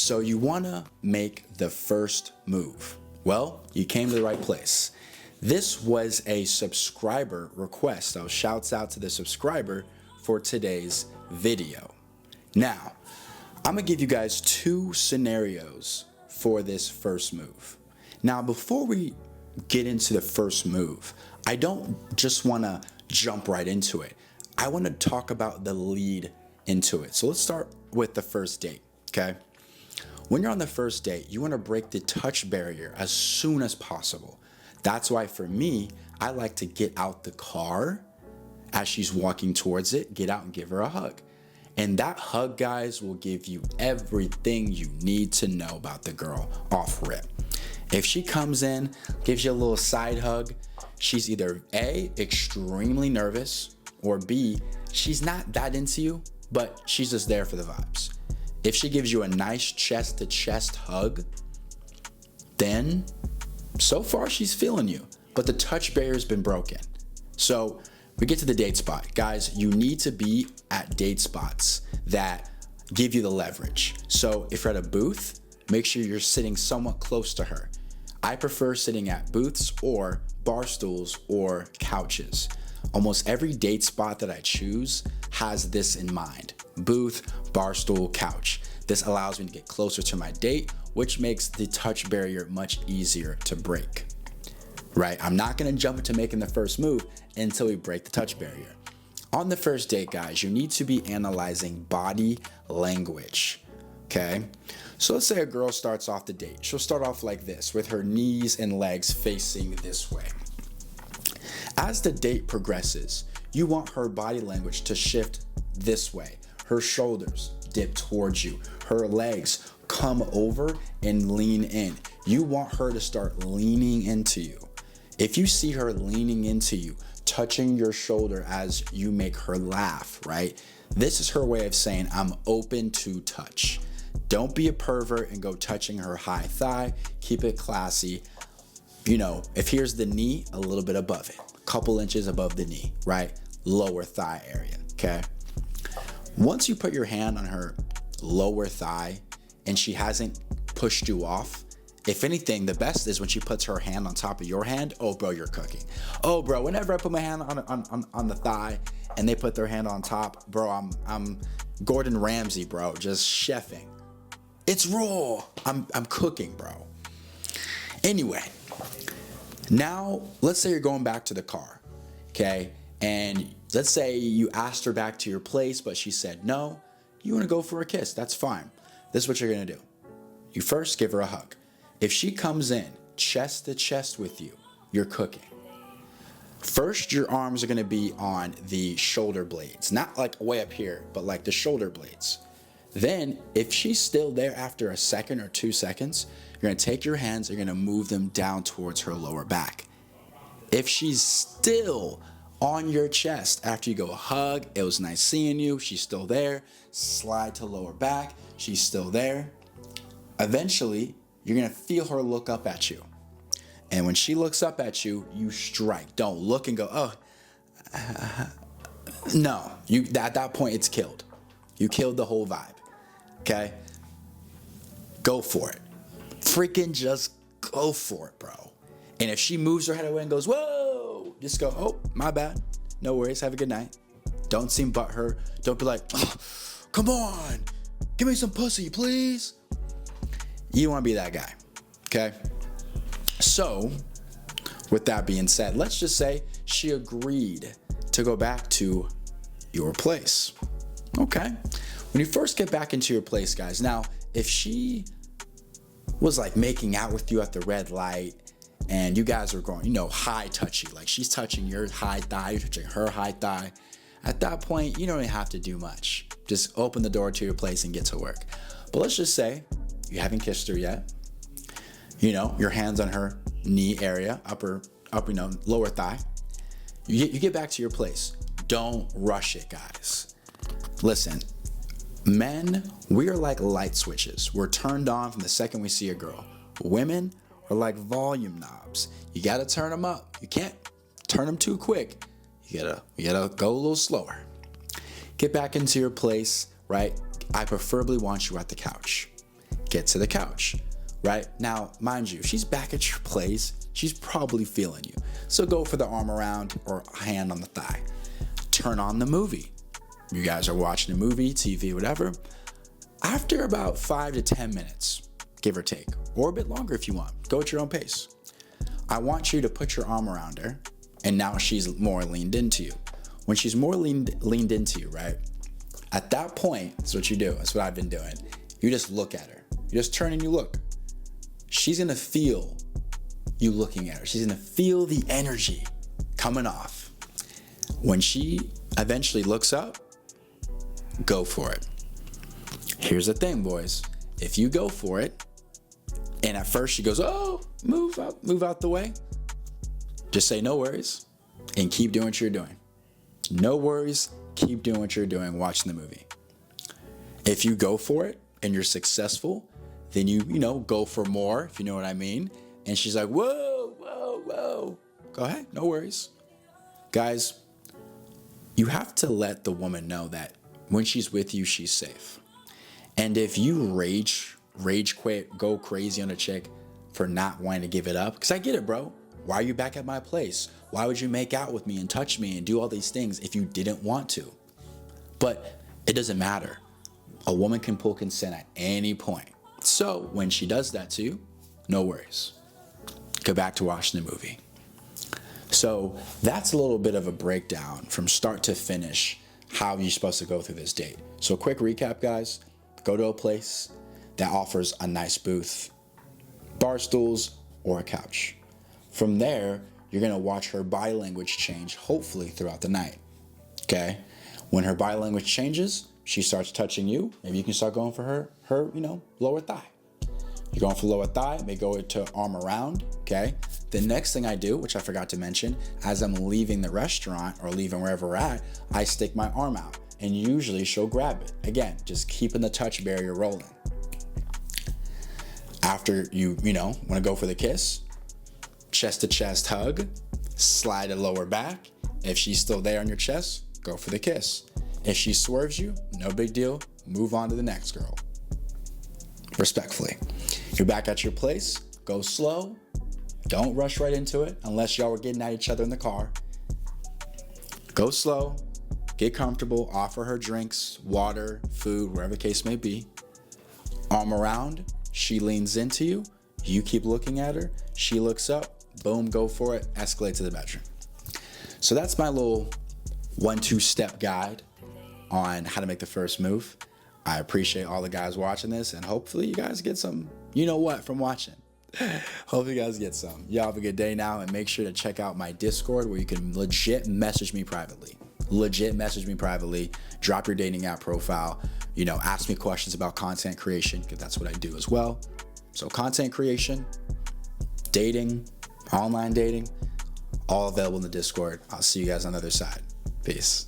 So you want to make the first move. Well, you came to the right place. This was a subscriber request. So shouts out to the subscriber for today's video. Now, I'm gonna give you guys two scenarios for this first move. Now, before we get into the first move, I don't just wanna jump right into it. I wanna talk about the lead into it. So let's start with the first date, okay? When you're on the first date, you wanna break the touch barrier as soon as possible. That's why for me, I like to get out the car as she's walking towards it, get out and give her a hug. And that hug, guys, will give you everything you need to know about the girl off rip. If she comes in, gives you a little side hug, she's either A, extremely nervous, or B, she's not that into you, but she's just there for the vibes. If she gives you a nice chest to chest hug, then so far she's feeling you, but the touch barrier's been broken. So we get to the date spot. Guys, you need to be at date spots that give you the leverage. So if you're at a booth, make sure you're sitting somewhat close to her. I prefer sitting at booths or bar stools or couches. Almost every date spot that I choose has this in mind: booth, bar stool, couch. This allows me to get closer to my date, which makes the touch barrier much easier to break, right? I'm not gonna jump into making the first move until we break the touch barrier. On the first date, guys, you need to be analyzing body language, okay? So let's say a girl starts off the date. She'll start off like this, with her knees and legs facing this way. As the date progresses, you want her body language to shift this way. Her shoulders dip towards you. Her legs come over and lean in. You want her to start leaning into you. If you see her leaning into you, touching your shoulder as you make her laugh, right? This is her way of saying, I'm open to touch. Don't be a pervert and go touching her high thigh. Keep it classy. You know, if here's the knee, a little bit above it, a couple inches above the knee, right? Lower thigh area, okay? Once you put your hand on her lower thigh and she hasn't pushed you off, if anything, the best is when she puts her hand on top of your hand. Oh, bro, you're cooking. Oh, bro, whenever I put my hand on the thigh and they put their hand on top, bro, I'm Gordon Ramsay, bro, just chefing. It's raw. I'm cooking, bro. Anyway, now let's say you're going back to the car, okay? And let's say you asked her back to your place, but she said no. You want to go for a kiss? That's fine. This is what you're gonna do. You first give her a hug. If she comes in chest to chest with you, you're cooking. First, your arms are gonna be on the shoulder blades, not like way up here, but like the shoulder blades. Then, if she's still there after a second or 2 seconds, you're gonna take your hands, you're gonna move them down towards her lower back. If she's still on your chest after you go hug, it was nice seeing you, she's still there, slide to lower back, she's still there. Eventually, you're gonna feel her look up at you. And when she looks up at you, you strike. Don't look and go, oh, no. At that point, it's killed. You killed the whole vibe, okay? Go for it. Freaking just go for it, bro. And if she moves her head away and goes, whoa, just go, oh, my bad. No worries, have a good night. Don't seem butthurt. Don't be like, oh, come on, give me some pussy, please. You want to be that guy, okay? So, with that being said, let's just say she agreed to go back to your place, okay? When you first get back into your place, guys, now, if she was like making out with you at the red light and you guys are going, you know, high touchy, like she's touching your high thigh, you're touching her high thigh, at that point, you don't even have to do much. Just open the door to your place and get to work. But let's just say you haven't kissed her yet. You know, your hands on her knee area, upper, lower thigh. You get back to your place. Don't rush it, guys. Listen, men, we are like light switches. We're turned on from the second we see a girl. Women are like volume knobs. You gotta turn them up. You can't turn them too quick. You gotta go a little slower. Get back into your place, right? I preferably want you at the couch. get to the couch, right? Now, mind you, she's back at your place. She's probably feeling you. So go for the arm around or hand on the thigh. Turn on the movie. You guys are watching a movie, TV, whatever. After about 5 to 10 minutes, give or take, or a bit longer if you want, go at your own pace. I want you to put your arm around her, and now she's more leaned into you. When she's more leaned into you, right? At that point, that's what you do. That's what I've been doing. You just look at her. You just turn and you look. She's gonna feel you looking at her. She's gonna feel the energy coming off. When she eventually looks up, go for it. Here's the thing, boys. If you go for it, and at first she goes, oh, move out the way, just say no worries and keep doing what you're doing. No worries, keep doing what you're doing, watching the movie. If you go for it and you're successful, then you go for more, if you know what I mean. And she's like, whoa, whoa, whoa. Go ahead, no worries. Guys, you have to let the woman know that when she's with you, she's safe. And if you rage quit, go crazy on a chick for not wanting to give it up, because I get it, bro. Why are you back at my place? Why would you make out with me and touch me and do all these things if you didn't want to? But it doesn't matter. A woman can pull consent at any point. So when she does that to you, no worries. Go back to watching the movie. So that's a little bit of a breakdown from start to finish, how you're supposed to go through this date. So quick recap, guys. Go to a place that offers a nice booth, bar stools, or a couch. From there, you're gonna watch her body language change, hopefully throughout the night, okay? When her body language changes, she starts touching you. Maybe you can start going for her lower thigh. You're going for lower thigh, may go to arm around, okay? The next thing I do, which I forgot to mention, as I'm leaving the restaurant or leaving wherever we're at, I stick my arm out, and usually she'll grab it. Again, just keeping the touch barrier rolling. After you want to go for the kiss, chest to chest hug, slide a lower back. If she's still there on your chest, go for the kiss. If she swerves you, no big deal, move on to the next girl. Respectfully. You're back at your place, go slow. Don't rush right into it unless y'all were getting at each other in the car. Go slow, get comfortable, offer her drinks, water, food, wherever the case may be. Arm around, she leans into you, you keep looking at her, she looks up, boom, go for it, escalate to the bedroom. So that's my little 1-2 step guide on how to make the first move. I appreciate all the guys watching this, and hopefully you guys get some, from watching. Hopefully you guys get some. Y'all have a good day now, and make sure to check out my Discord where you can legit message me privately. Drop your dating app profile, ask me questions about content creation, because that's what I do as well. So content creation, dating, online dating, all available in the Discord. I'll see you guys on the other side. Peace.